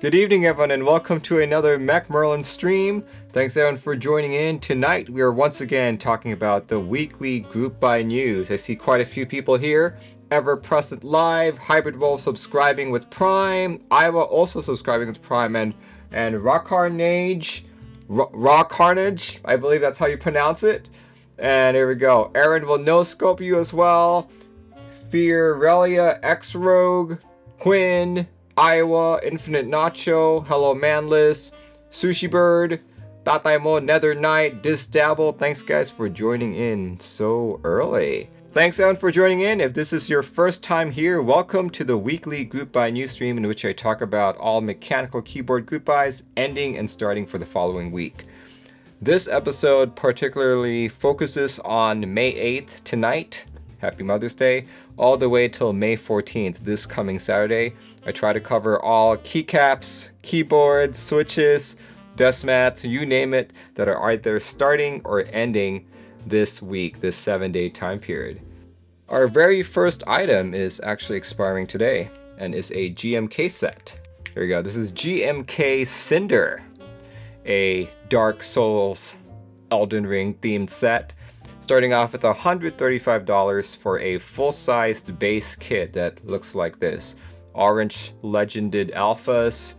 Good evening, everyone, and welcome to another Mac Merlin stream. Thanks, everyone, for joining in. Tonight, we are once again talking about the weekly group buy news. I see quite a few people here. Ever Present Live, Hybrid Wolf subscribing with Prime, Iowa also subscribing with Prime, and Raw Carnage, I believe that's how you pronounce it. And here we go. Aaron will no-scope you as well. Fiorelia, X-Rogue, Quinn, Iowa, Infinite Nacho, Hello Manless, Sushi Bird, Tataimo, Nether Knight, Disdabble. Thanks, guys, for joining in so early. Thanks, everyone, for joining in. If this is your first time here, welcome to the weekly group buy news stream in which I talk about all mechanical keyboard group buys, ending and starting for the following week. This episode particularly focuses on May 8th tonight. Happy Mother's Day, all the way till May 14th, this coming Saturday. I try to cover all keycaps, keyboards, switches, desk mats, you name it, that are either starting or ending this week, this 7-day time period. Our very first item is actually expiring today and is a GMK set. Here we go. This is GMK Cinder, a Dark Souls Elden Ring themed set. Starting off with $135 for a full-sized base kit that looks like this. Orange legended alphas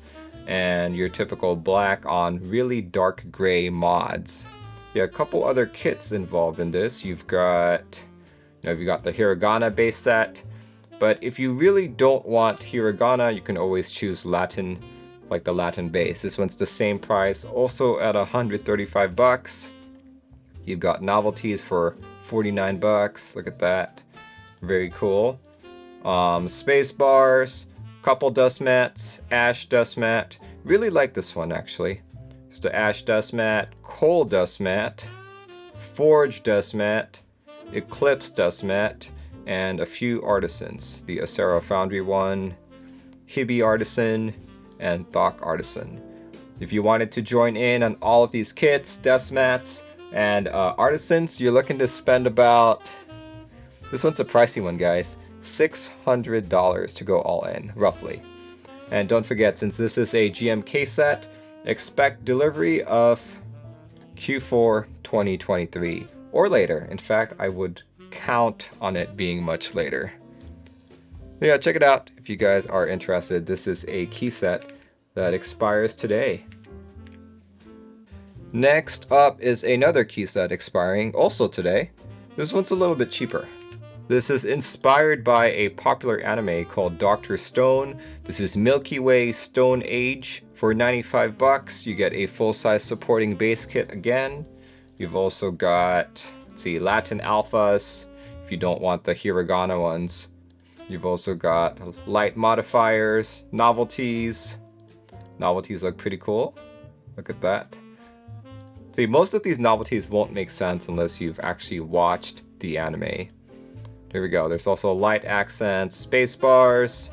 and your typical black on really dark gray mods. Yeah, a couple other kits involved in this. You've got the Hiragana base set, but if you really don't want Hiragana, you can always choose Latin, like the Latin base. This one's the same price, also at $135. You've got Novelkeys for $49. Look at that. Very cool. Space bars, couple dust mats, ash dust mat. Really like this one, actually. It's the ash dust mat, coal dust mat, forge dust mat, eclipse dust mat, and a few artisans. The Acero Foundry one, Hibi Artisan, and Thok Artisan. If you wanted to join in on all of these kits, dust mats, and artisans, you're looking to spend about, this one's a pricey one, guys, $600 to go all in, roughly. And don't forget, since this is a GMK set, expect delivery of Q4 2023 or later. In fact, I would count on it being much later. Yeah, check it out if you guys are interested. This is a key set that expires today. Next up is another key set expiring also today. This one's a little bit cheaper. This is inspired by a popular anime called Dr. Stone. This is Milky Way Stone Age. For $95, you get a full-size supporting base kit again. You've also got, Latin alphas, if you don't want the Hiragana ones. You've also got light modifiers, novelties. Novelties look pretty cool. Look at that. See, most of these novelties won't make sense unless you've actually watched the anime. Here we go. There's also light accents, space bars,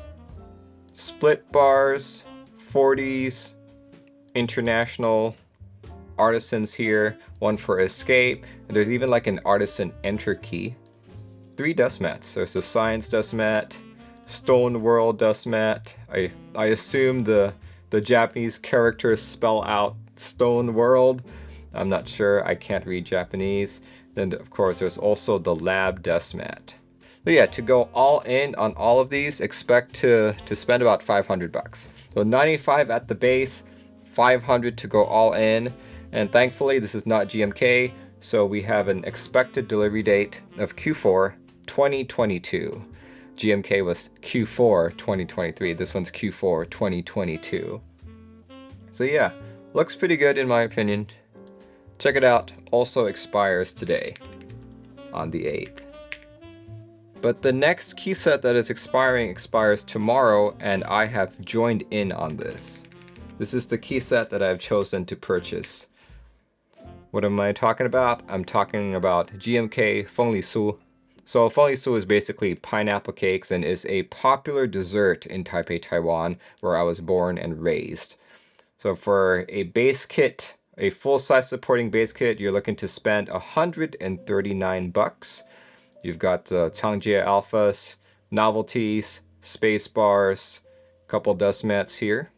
split bars, 40s, international artisans here, one for escape, and there's even like an artisan enter key. 3 dust mats. There's a science dust mat, stone world dust mat. I assume the Japanese characters spell out stone world. I'm not sure, I can't read Japanese. Then of course there's also the lab dust mat. But yeah, to go all in on all of these, expect to spend about $500. So 95 at the base, 500 to go all in. And thankfully this is not GMK, so we have an expected delivery date of Q4 2022. GMK was Q4 2023, this one's Q4 2022. So yeah, looks pretty good in my opinion. Check it out, also expires today on the 8th. But the next key set that is expiring expires tomorrow, and I have joined in on this. This is the key set that I've chosen to purchase. What am I talking about? I'm talking about GMK Fenglisu. So Fenglisu is basically pineapple cakes and is a popular dessert in Taipei, Taiwan, where I was born and raised. So for a base kit, a full-size supporting base kit, you're looking to spend $139. You've got the Changjie alphas, novelties, space bars, couple dust mats here.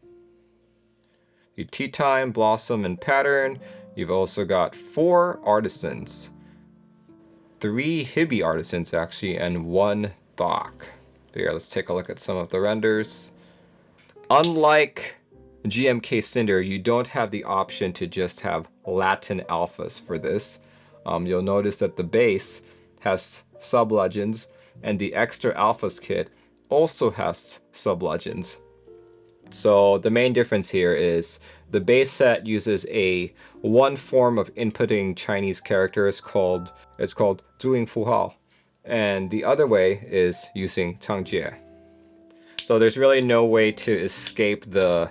your Tea Time, Blossom, and Pattern. You've also got 4 Artisans. 3 Hibby Artisans, actually, and 1 Thok. Here, let's take a look at some of the renders. Unlike GMK Cinder, you don't have the option to just have Latin alphas for this. You'll notice that the base has sub-legends, and the extra alphas kit also has sub-legends. So the main difference here is the base set uses one form of inputting Chinese characters called 注音符号, and the other way is using 长节. So there's really no way to escape the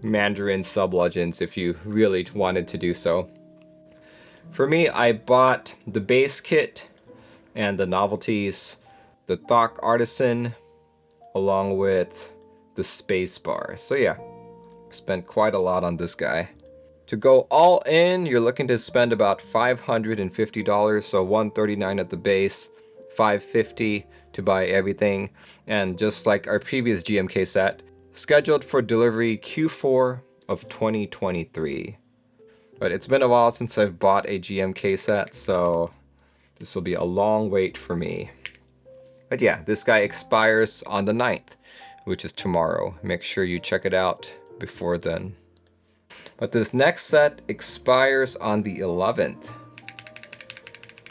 Mandarin sub-legends if you really wanted to do so. For me, I bought the base kit and the novelties, the Thok Artisan, along with the space bar. So yeah, spent quite a lot on this guy. To go all in, you're looking to spend about $550, so $139 at the base, $550 to buy everything, and just like our previous GMK set, scheduled for delivery Q4 of 2023. But it's been a while since I've bought a GMK set, so this will be a long wait for me. But yeah, this guy expires on the 9th, which is tomorrow. Make sure you check it out before then. But this next set expires on the 11th,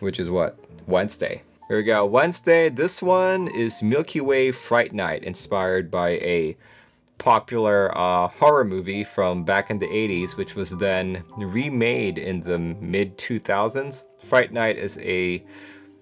which is what? Wednesday. Here we go, Wednesday. This one is Milky Way Fright Night, inspired by a popular horror movie from back in the 80s, which was then remade in the mid-2000s. Fright Night is a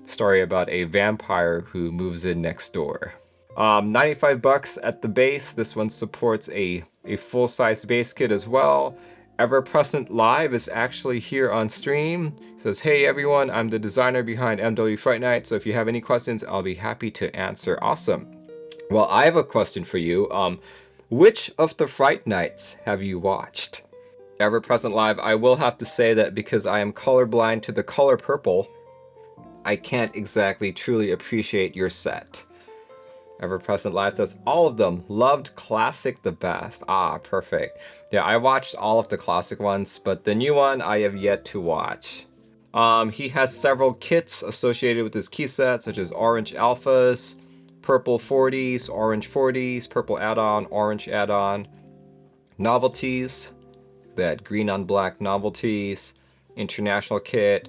story about a vampire who moves in next door. $95 at the base. This one supports a full-size base kit as well. Ever Present Live is actually here on stream. It says, hey everyone, I'm the designer behind MW Fright Night, so if you have any questions, I'll be happy to answer. Awesome. Well, I have a question for you. Which of the Fright Nights have you watched? Ever Present Live, I will have to say that because I am colorblind to the color purple, I can't exactly truly appreciate your set. Ever Present Live says, all of them, loved classic the best. Ah, perfect. Yeah, I watched all of the classic ones, but the new one I have yet to watch. He has several kits associated with his key set, such as orange alphas, purple 40s, orange 40s, purple add-on, orange add-on, novelties, that green on black novelties, international kit,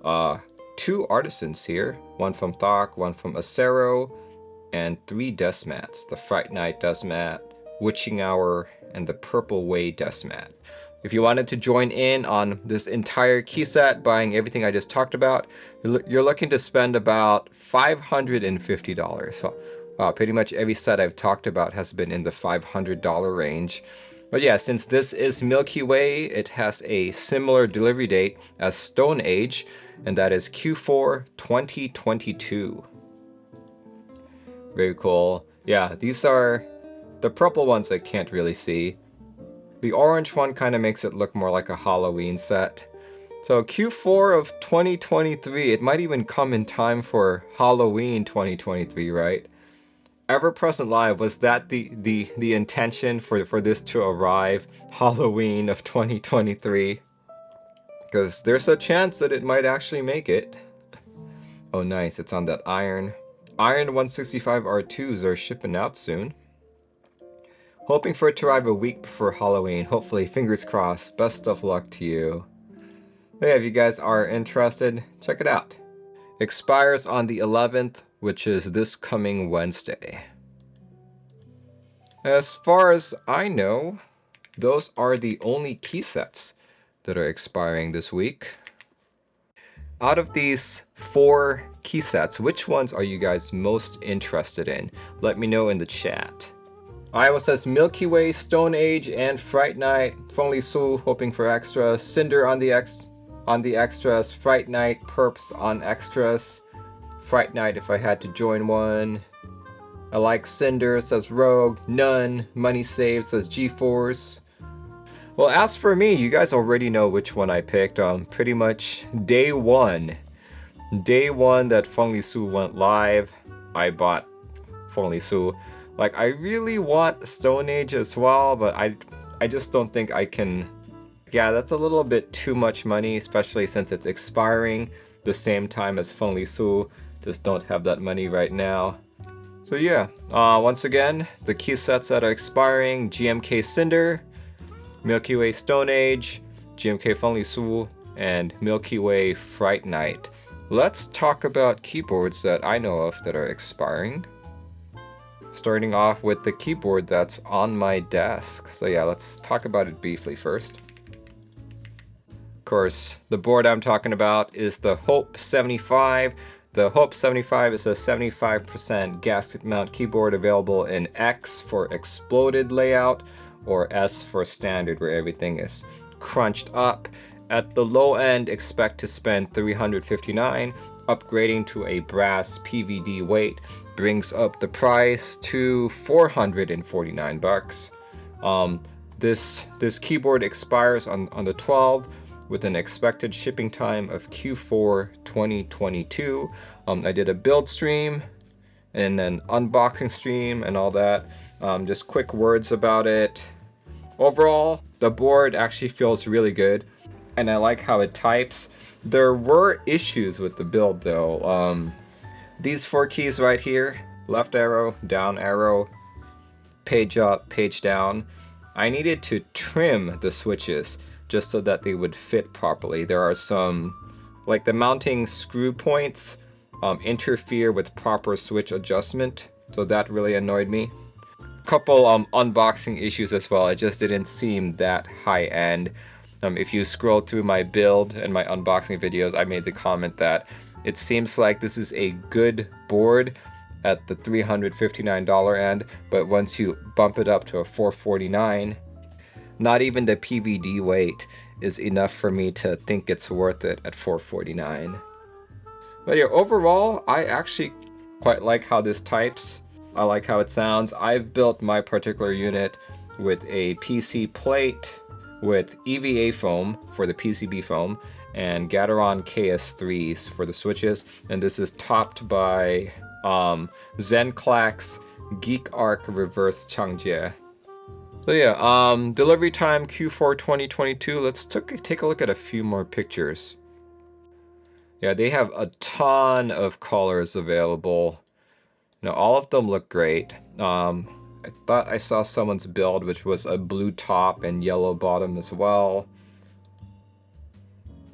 2 artisans here, one from Thok, one from Acero, and 3 desk mats, the Fright Night desk mat, Witching Hour, and the Purple Way desk mat. If you wanted to join in on this entire key set, buying everything I just talked about, you're looking to spend about $550. So, wow, pretty much every set I've talked about has been in the $500 range. But yeah, since this is Milky Way, it has a similar delivery date as Stone Age, and that is Q4 2022. Very cool. Yeah, these are the purple ones I can't really see. The orange one kind of makes it look more like a Halloween set. So Q4 of 2023, it might even come in time for Halloween 2023, right? Ever Present Live, was that the intention for this to arrive Halloween of 2023? Because there's a chance that it might actually make it. Oh nice, it's on that iron. Iron 165 R2s are shipping out soon. Hoping for it to arrive a week before Halloween. Hopefully, fingers crossed. Best of luck to you. Yeah, if you guys are interested, check it out. Expires on the 11th, which is this coming Wednesday. As far as I know, those are the only key sets that are expiring this week. Out of these 4 key sets, which ones are you guys most interested in? Let me know in the chat. Iowa says Milky Way, Stone Age, and Fright Night. Fenglisu hoping for extras. Cinder on the extras. Fright Night, perps on extras. Fright Night if I had to join one. I like Cinder, says Rogue. None. Money saved, says G-Force. Well, as for me, you guys already know which one I picked on pretty much day one. Day one that Fenglisu went live, I bought Fenglisu. Like, I really want Stone Age as well, but I just don't think I can. Yeah, that's a little bit too much money, especially since it's expiring the same time as Fenglisu. Just don't have that money right now. So yeah, once again, the key sets that are expiring: GMK Cinder, Milky Way Stone Age, GMK Fenglisu, and Milky Way Fright Night. Let's talk about keyboards that I know of that are expiring. Starting off with the keyboard that's on my desk. So yeah, let's talk about it briefly first. Of course, the board I'm talking about is the Hope 75. The Hope 75 is a 75% gasket mount keyboard available in X for exploded layout or S for standard, where everything is crunched up. At the low end, expect to spend $359. Upgrading to a brass PVD weight brings up the price to $449. This keyboard expires on the 12th with an expected shipping time of Q4 2022. I did a build stream and an unboxing stream and all that. Just quick words about it. Overall, the board actually feels really good, and I like how it types. There were issues with the build though. These 4 keys right here, left arrow, down arrow, page up, page down, I needed to trim the switches just so that they would fit properly. There are some, like the mounting screw points interfere with proper switch adjustment, so that really annoyed me. Couple unboxing issues as well. It just didn't seem that high end. If you scroll through my build and my unboxing videos, I made the comment that it seems like this is a good board at the $359 end, but once you bump it up to a $449, not even the PVD weight is enough for me to think it's worth it at $449. But yeah, overall, I actually quite like how this types. I like how it sounds. I've built my particular unit with a PC plate with EVA foam for the PCB foam and Gateron KS3s for the switches, and this is topped by Zenclack's Geek Arc Reverse Changjie. So yeah, delivery time Q4 2022. Let's take a look at a few more pictures. Yeah, they have a ton of colors available. Now, all of them look great. I thought I saw someone's build, which was a blue top and yellow bottom as well.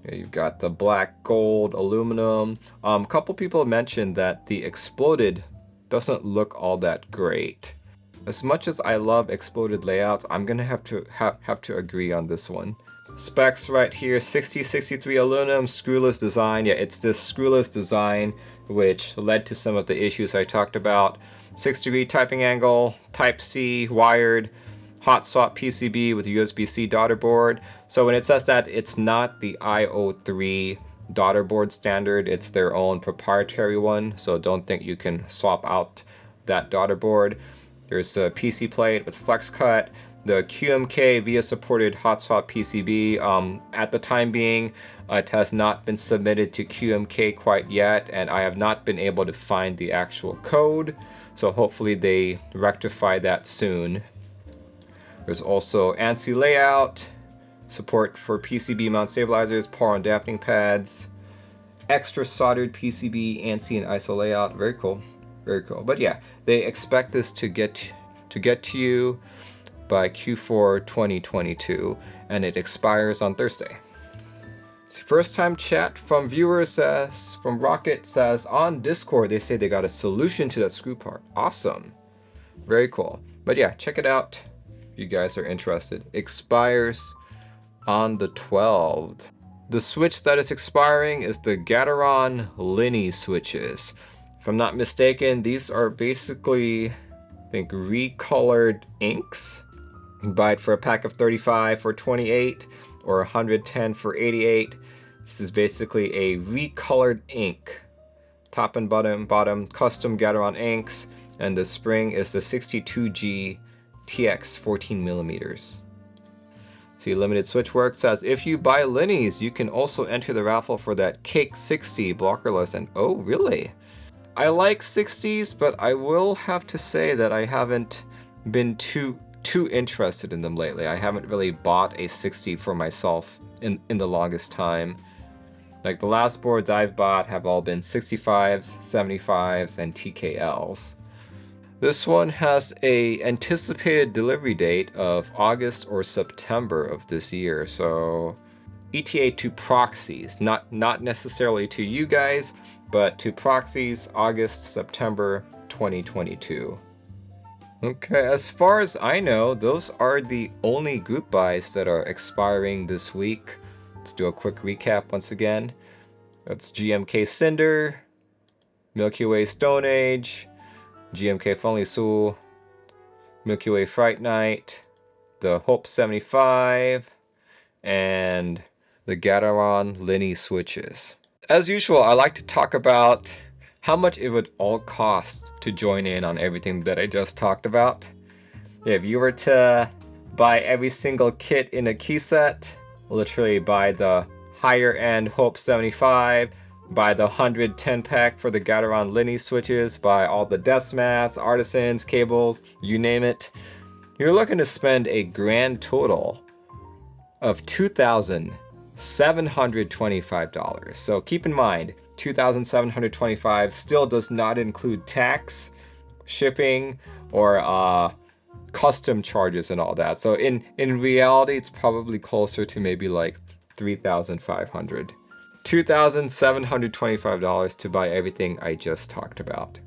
Yeah, you've got the black, gold, aluminum. A couple people mentioned that the exploded doesn't look all that great. As much as I love exploded layouts, I'm gonna have to agree on this one. Specs right here: 6063 aluminum, screwless design. Yeah, it's this screwless design which led to some of the issues I talked about. 6-degree typing angle, Type-C, wired, hot swap PCB with USB-C daughter board. So when it says that it's not the IO3 daughter board standard, it's their own proprietary one, so don't think you can swap out that daughter board. There's a PC plate with flex cut, the QMK via supported hot swap PCB. At the time being, it has not been submitted to QMK quite yet, and I have not been able to find the actual code, so hopefully they rectify that soon. There's also ANSI layout, support for PCB mount stabilizers, power and dampening pads, extra soldered PCB, ANSI and ISO layout. Very cool, very cool. But yeah, they expect this to get to you by Q4 2022, and it expires on Thursday. First time chat from viewers says, from Rocket says, on Discord they say they got a solution to that screw part. Awesome, very cool. But yeah, check it out if you guys are interested. Expires on the 12th. The switch that is expiring is the Gateron Linney switches. If I'm not mistaken, these are basically, I think, recolored inks. You can buy it for a pack of 35 for 28 or 110 for 88. This is basically a recolored ink. Top and bottom custom Gateron inks, and the spring is the 62G TX 14mm. See, limited switch work says if you buy Linney's, you can also enter the raffle for that Cake 60 blockerless. And oh, really? I like 60s, but I will have to say that I haven't been too too interested in them lately. I haven't really bought a 60 for myself in the longest time. Like the last boards I've bought have all been 65s, 75s, and TKLs. This one has a anticipated delivery date of August or September of this year, so ETA to proxies, not necessarily to you guys, but to proxies, August, September 2022. Okay, as far as I know, those are the only group buys that are expiring this week. Let's do a quick recap once again. That's GMK Cinder, Milky Way Stone Age, GMK Fenglisu, Milky Way Fright Night, the Hope 75, and the Gateron Linney switches. As usual, I like to talk about how much it would all cost to join in on everything that I just talked about. If you were to buy every single kit in a key set, literally buy the higher end Hope 75, buy the 110 pack for the Gateron Linney switches, buy all the death mats, artisans, cables, you name it, you're looking to spend a grand total of $2,725. So keep in mind, $2,725 still does not include tax, shipping, or custom charges and all that. So in reality, it's probably closer to maybe like $3,500. $2,725 to buy everything I just talked about.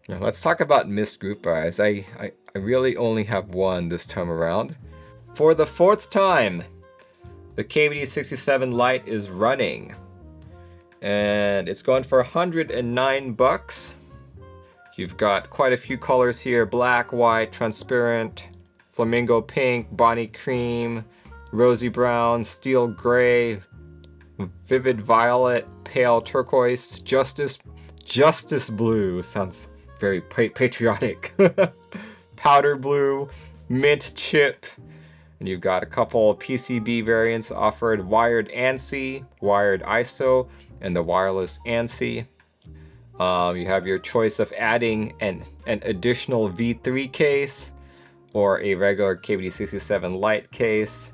Now let's talk about missed group buys. I really only have one this time around. For the fourth time, the KBD67 Lite is running. And it's going for $109. You've got quite a few colors here: black, white, transparent, flamingo pink, bonnie cream, rosy brown, steel gray, vivid violet, pale turquoise, justice blue, sounds very patriotic, powder blue, mint chip, and you've got a couple PCB variants offered: wired ANSI, wired ISO, and the wireless ANSI. You have your choice of adding an additional V3 case or a regular KBD67 Lite case.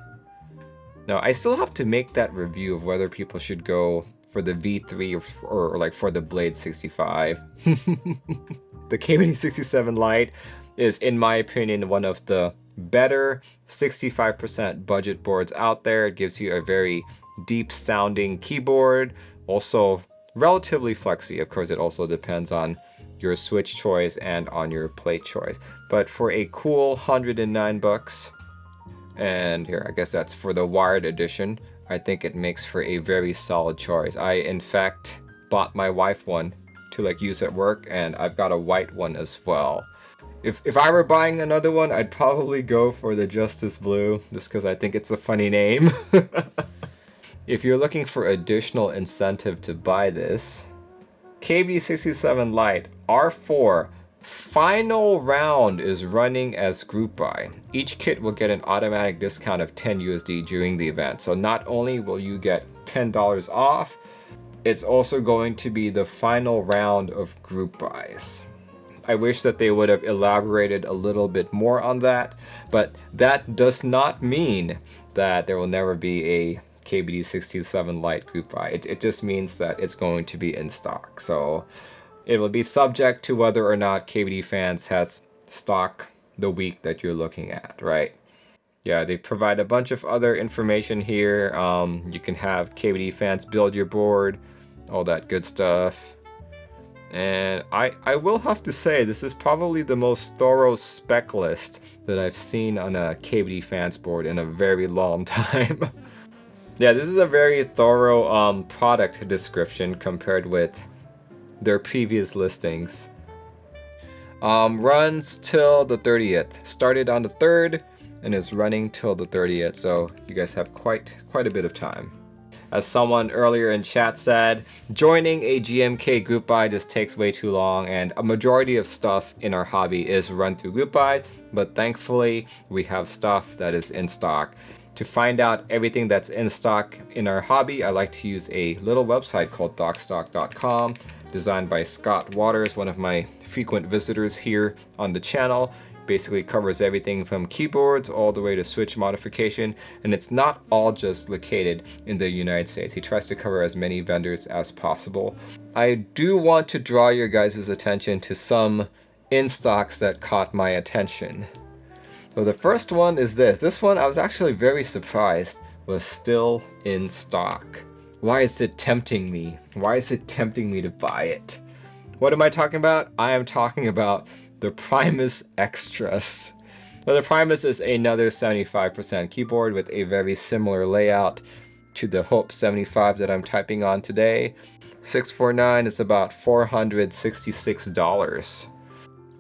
Now, I still have to make that review of whether people should go for the V3 or like for the Blade 65. The KBD67 Lite is, in my opinion, one of the better 65% budget boards out there. It gives you a very deep sounding keyboard, also relatively flexy. Of course, it also depends on your switch choice and on your plate choice. But for a cool $109, and here, I guess that's for the wired edition, I think it makes for a very solid choice. I, in fact, bought my wife one to like use at work, and I've got a white one as well. If I were buying another one, I'd probably go for the Justice Blue, just because I think it's a funny name. If you're looking for additional incentive to buy this, KBD67 Lite R4 final round is running as group buy. Each kit will get an automatic discount of 10 USD during the event. So not only will you get $10 off, it's also going to be the final round of group buys. I wish that they would have elaborated a little bit more on that, but that does not mean that there will never be a KBD67 Lite group buy. It just means that it's going to be in stock. So it will be subject to whether or not KBD Fans has stock the week that you're looking at, right? Yeah, they provide a bunch of other information here. You can have KBD Fans build your board, all that good stuff. And I will have to say, this is probably the most thorough spec list that I've seen on a KBD Fans board in a very long time. Yeah, this is a very thorough product description compared with their previous listings. Runs till the 30th. Started on the 3rd and is running till the 30th, so you guys have quite a bit of time. As someone earlier in chat said, joining a GMK group buy just takes way too long, and a majority of stuff in our hobby is run through group buys, but thankfully we have stuff that is in stock. To find out everything that's in stock in our hobby, I like to use a little website called docstock.com, designed by Scott Waters, one of my frequent visitors here on the channel. Basically covers everything from keyboards all the way to switch modification, and it's not all just located in the United States. He tries to cover as many vendors as possible. I do want to draw your guys' attention to some in-stocks that caught my attention. So the first one is this. This one I was actually very surprised was still in stock. Why is it tempting me? Why is it tempting me to buy it? What am I talking about? I am talking about the Primus Extras. Now, the Primus is another 75% keyboard with a very similar layout to the Hope 75 that I'm typing on today. 649 is about $466.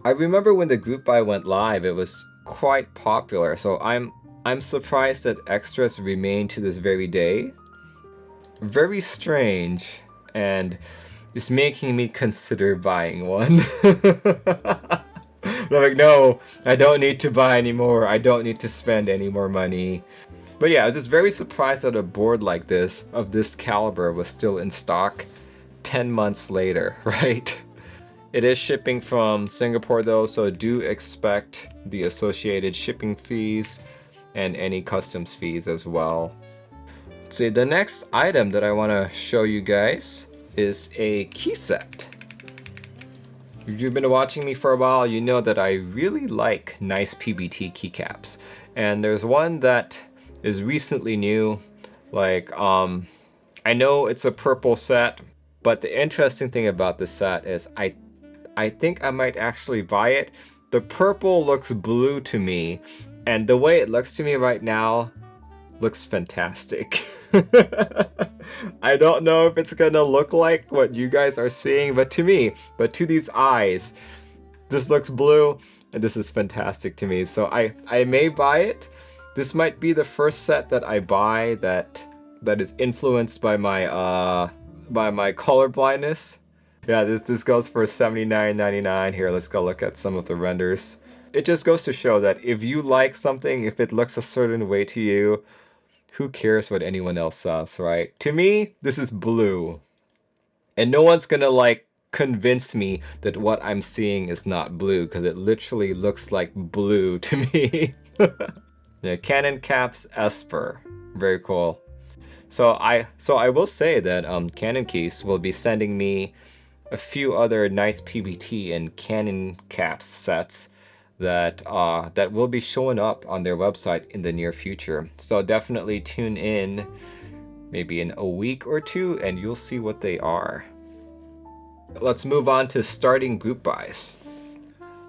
I remember when the group buy went live, it was quite popular, so I'm surprised that Extras remain to this very day. Very strange, and it's making me consider buying one. I'm like, no, I don't need to buy anymore. I don't need to spend any more money. But yeah, I was just very surprised that a board like this, of this caliber, was still in stock 10 months later, right? It is shipping from Singapore though, so do expect the associated shipping fees and any customs fees as well. Let's see, the next item that I want to show you guys is a key set. If you've been watching me for a while, you know that I really like nice PBT keycaps. And there's one that is recently new. Like, I know it's a purple set, but the interesting thing about this set is I think I might actually buy it. The purple looks blue to me, and the way it looks to me right now looks fantastic. I don't know if it's gonna look like what you guys are seeing, but to these eyes, this looks blue, and this is fantastic to me. So I may buy it. This might be the first set that I buy that is influenced by my color blindness. Yeah, this goes for $79.99. Here, let's go look at some of the renders. It just goes to show that if you like something, if it looks a certain way to you, who cares what anyone else says, right? To me, this is blue. And no one's gonna like convince me that what I'm seeing is not blue, because it literally looks like blue to me. Yeah, Cannoncaps Esper. Very cool. So I will say that Cannoncaps will be sending me a few other nice PBT and Cannoncaps sets that will be showing up on their website in the near future. So definitely tune in maybe in a week or two and you'll see what they are. Let's move on to starting group buys.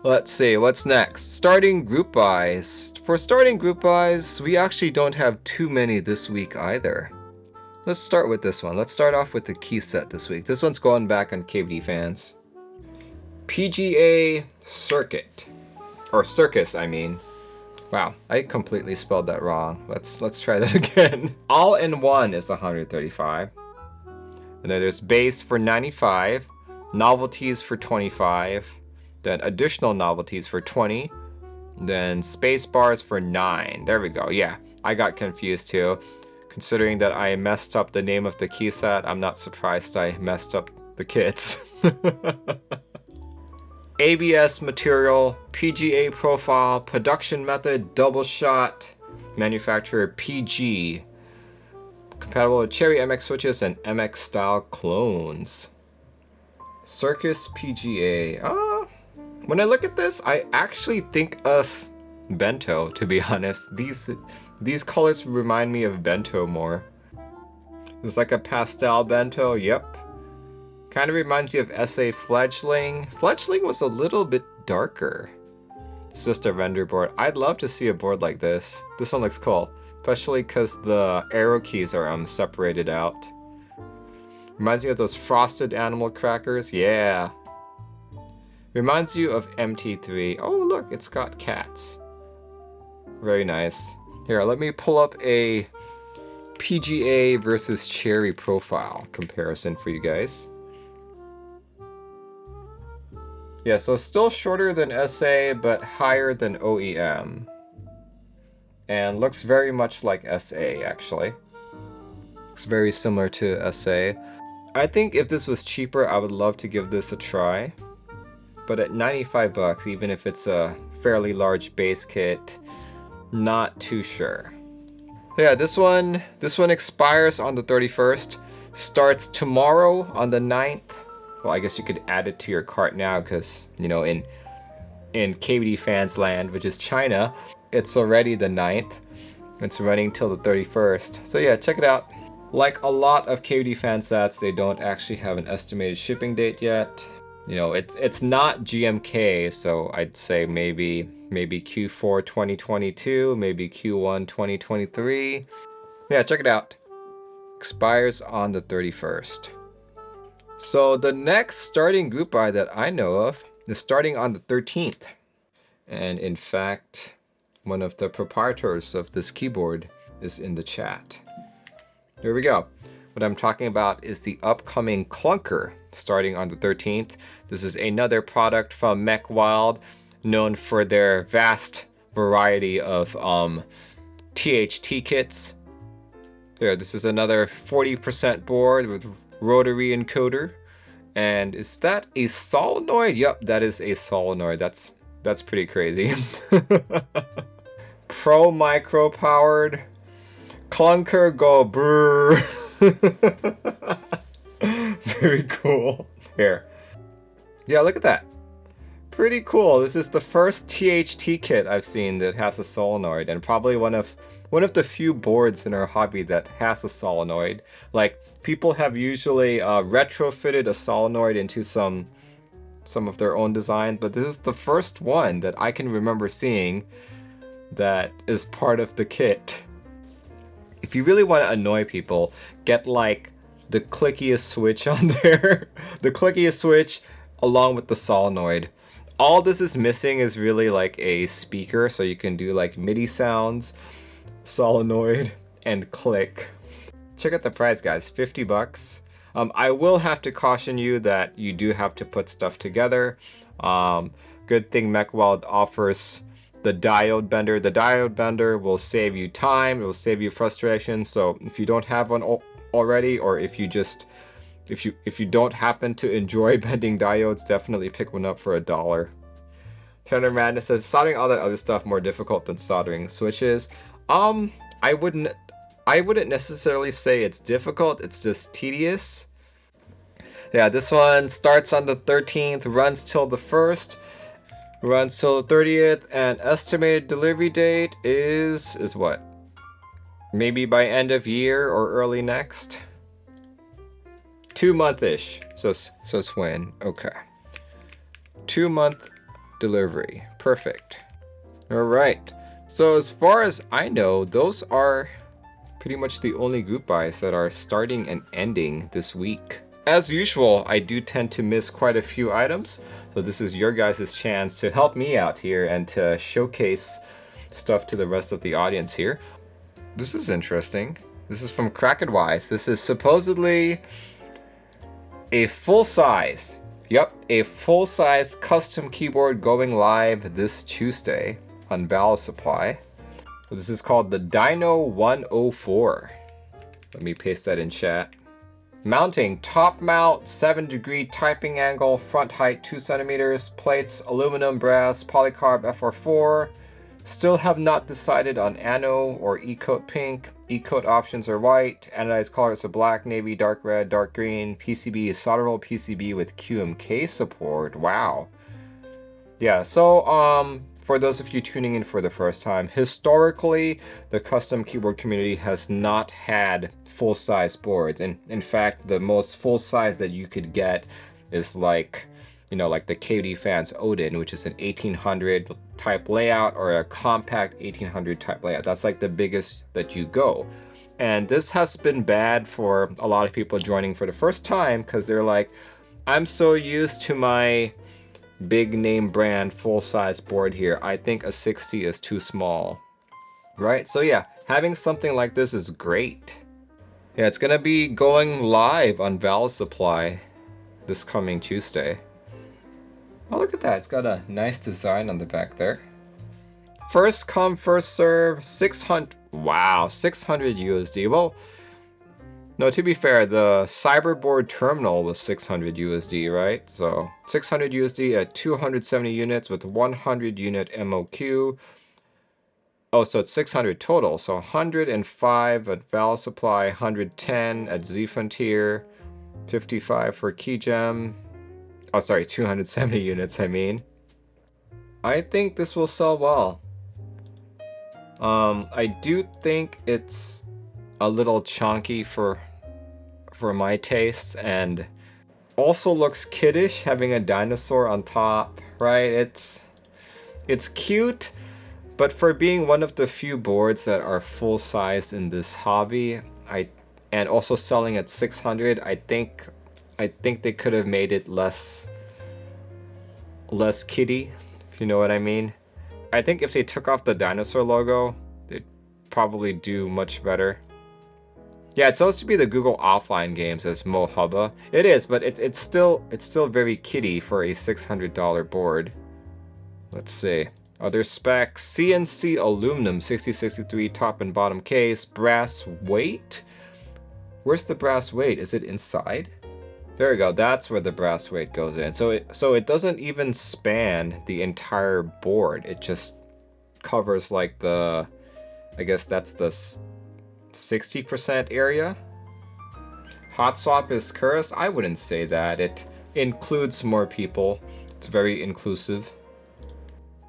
Let's see, what's next? Starting group buys. For starting group buys, we actually don't have too many this week either. Let's start with this one. Let's start off with the key set this week. This one's going back on KBD fans. PGA Circuit. Or Circus, I mean. Wow, I completely spelled that wrong. Let's try that again. All in one is 135. And then there's base for 95, novelties for 25, then additional novelties for 20, then space bars for 9. There we go. Yeah, I got confused too. Considering that I messed up the name of the key set, I'm not surprised I messed up the kits. ABS material, PGA profile, production method, double shot, manufacturer PG. Compatible with Cherry MX switches and MX style clones. Circus PGA. When I look at this, I actually think of Bento, to be honest. These colors remind me of Bento more. It's like a pastel Bento, yep. Kind of reminds you of SA Fledgling. Fledgling was a little bit darker. It's just a render board. I'd love to see a board like this. This one looks cool, especially because the arrow keys are separated out. Reminds me of those frosted animal crackers. Yeah. Reminds you of MT3. Oh look, it's got cats. Very nice. Here, let me pull up a PGA versus Cherry profile comparison for you guys. Yeah, so still shorter than SA, but higher than OEM. And looks very much like SA, actually. Looks very similar to SA. I think if this was cheaper, I would love to give this a try. But at 95 bucks, even if it's a fairly large base kit. Not too sure. Yeah, this one expires on the 31st. Starts tomorrow on the 9th. Well, I guess you could add it to your cart now because, you know, in KBD fans land, which is China, it's already the 9th. It's running till the 31st. So yeah, check it out. Like a lot of KBD fan sets, they don't actually have an estimated shipping date yet. You know, it's not GMK, so I'd say maybe Q4 2022, maybe Q1 2023. Yeah, check it out. Expires on the 31st. So the next starting group buy that I know of is starting on the 13th. And in fact, one of the proprietors of this keyboard is in the chat. Here we go. What I'm talking about is the upcoming Clunker starting on the 13th. This is another product from Mech Wild, known for their vast variety of THT kits. There, this is another 40% board with rotary encoder. And is that a solenoid? Yep, that is a solenoid. That's pretty crazy. Pro micro powered. Clunker go brrr. Very cool. Here. Yeah, look at that. Pretty cool. This is the first THT kit I've seen that has a solenoid, and probably one of the few boards in our hobby that has a solenoid. Like, people have usually retrofitted a solenoid into some of their own design, but this is the first one that I can remember seeing that is part of the kit. If you really want to annoy people, get like the clickiest switch on there. The clickiest switch along with the solenoid. All this is missing is really like a speaker, so you can do like MIDI sounds, solenoid, and click. Check out the price, guys, 50 bucks. I will have to caution you that you do have to put stuff together. Good thing MechWild offers the diode bender. The diode bender will save you time, it will save you frustration. So if you don't have one already, or if you don't happen to enjoy bending diodes, definitely pick one up for $1. Turner Madness says, soldering all that other stuff more difficult than soldering switches. I wouldn't necessarily say it's difficult, it's just tedious. Yeah, this one starts on the 13th, runs till the 1st, runs till the 30th, and estimated delivery date is what? Maybe by end of year or early next? 2-month-ish, so Swin, okay. 2-month delivery, perfect. All right, so as far as I know, those are pretty much the only group buys that are starting and ending this week. As usual, I do tend to miss quite a few items, so this is your guys' chance to help me out here and to showcase stuff to the rest of the audience here. This is interesting. This is from Crackedwise. This is supposedly a full-size, a full-size custom keyboard going live this Tuesday on Valve Supply. So this is called the Dino 104. Let me paste that in chat. Mounting, top mount, 7-degree typing angle, front height 2 centimeters, plates, aluminum, brass, polycarb FR4. Still have not decided on ano or e-coat pink. E-coat options are white, anodized colors are black, navy, dark red, dark green. PCB is solderable PCB with QMK support. Wow. Yeah, so for those of you tuning in for the first time, historically, the custom keyboard community has not had full-size boards. And in fact, the most full-size that you could get is like, you know, like the KD Fans Odin, which is an 1800 type layout, or a compact 1800 type layout. That's like the biggest that you go. And this has been bad for a lot of people joining for the first time, because they're like, I'm so used to my big name brand full-size board here. I think a 60 is too small, right? So yeah, having something like this is great. Yeah, it's gonna be going live on Valve Supply this coming Tuesday. Oh, look at that. It's got a nice design on the back there. First come, first serve, 600. Wow, 600 USD. Well, No, to be fair, the Cyberboard terminal was 600 USD, right? So 600 USD at 270 units with 100 unit MOQ. Oh, so it's 600 total. So 105 at Valve Supply, 110 at Z Frontier, 55 for Keygem. Oh, sorry, 270 units, I mean. I think this will sell well. I do think it's a little chunky for my taste, and also looks kiddish having a dinosaur on top, right? It's cute, but for being one of the few boards that are full size in this hobby, and also selling at 600, I think they could have made it less kiddie, if you know what I mean. I think if they took off the dinosaur logo, they'd probably do much better. Yeah, it's supposed to be the Google offline games as Mo Hubba. It is, but it's still very kiddie for a $600 board. Let's see. Other specs: CNC aluminum 6063 top and bottom case, brass weight. Where's the brass weight? Is it inside? There we go. That's where the brass weight goes in. So it doesn't even span the entire board. It just covers like the, I guess that's the 60% area. Hot swap is cursed. I wouldn't say that. It includes more people. It's very inclusive.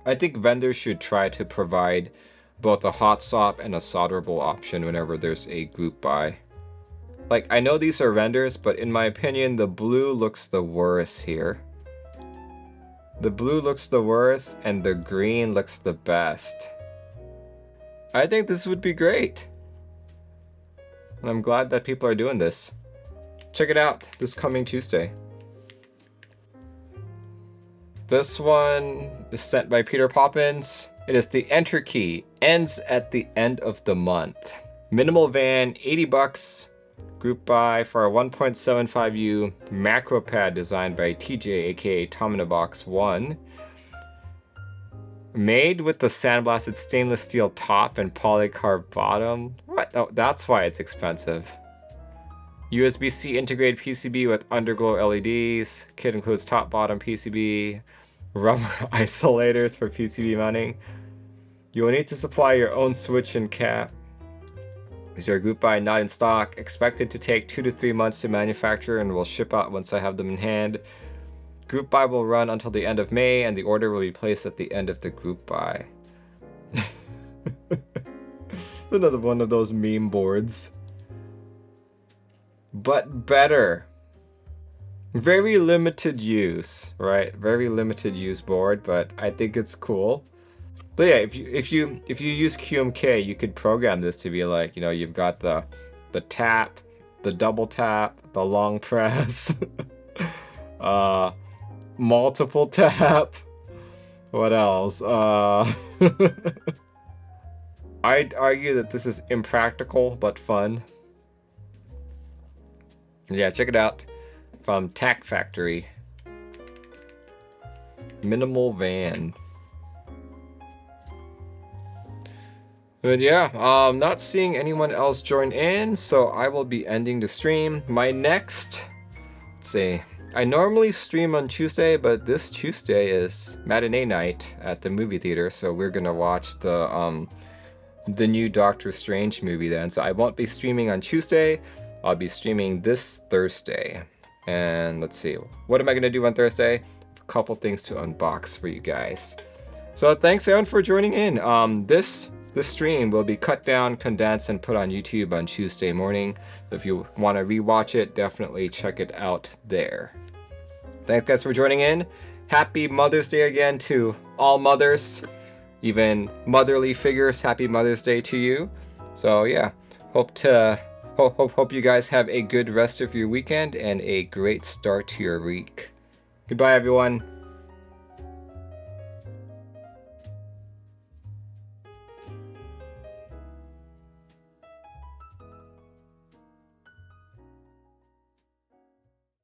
I think vendors should try to provide both a hot swap and a solderable option whenever there's a group buy. Like, I know these are vendors, but in my opinion, the blue looks the worst here. The blue looks the worst, and the green looks the best. I think this would be great. And I'm glad that people are doing this. Check it out this coming Tuesday. This one is sent by Peter Poppins. It is the enter key. Ends at the end of the month. Minimal van, 80 bucks. Group buy for a 1.75U macro pad designed by TJ, aka Tom in a Box 1. Made with the sandblasted stainless steel top and polycarb bottom. What? Oh, that's why it's expensive. USB-C integrated PCB with underglow LEDs. Kit includes top bottom PCB, rubber isolators for PCB mounting. You will need to supply your own switch and cap. Is your group buy not in stock? Expected to take 2 to 3 months to manufacture and will ship out once I have them in hand. Group buy will run until the end of May, and the order will be placed at the end of the group buy. Another one of those meme boards. But better. Very limited use, right? Very limited use board, but I think it's cool. So yeah, if you use QMK, you could program this to be like, you know, you've got the tap, the double tap, the long press, multiple tap. What else? I'd argue that this is impractical but fun. Yeah, check it out from Tack Factory. Minimal van. But yeah, not seeing anyone else join in, so I will be ending the stream. My next, let's see, I normally stream on Tuesday, but this Tuesday is matinee night at the movie theater, so we're gonna watch the new Doctor Strange movie then. So I won't be streaming on Tuesday. I'll be streaming this Thursday. And let's see, what am I gonna do on Thursday? A couple things to unbox for you guys. So thanks everyone for joining in. This stream will be cut down, condensed, and put on YouTube on Tuesday morning. If you want to rewatch it, definitely check it out there. Thanks guys for joining in. Happy Mother's Day again to all mothers, even motherly figures. Happy Mother's Day to you. So yeah, hope you guys have a good rest of your weekend and a great start to your week. Goodbye everyone.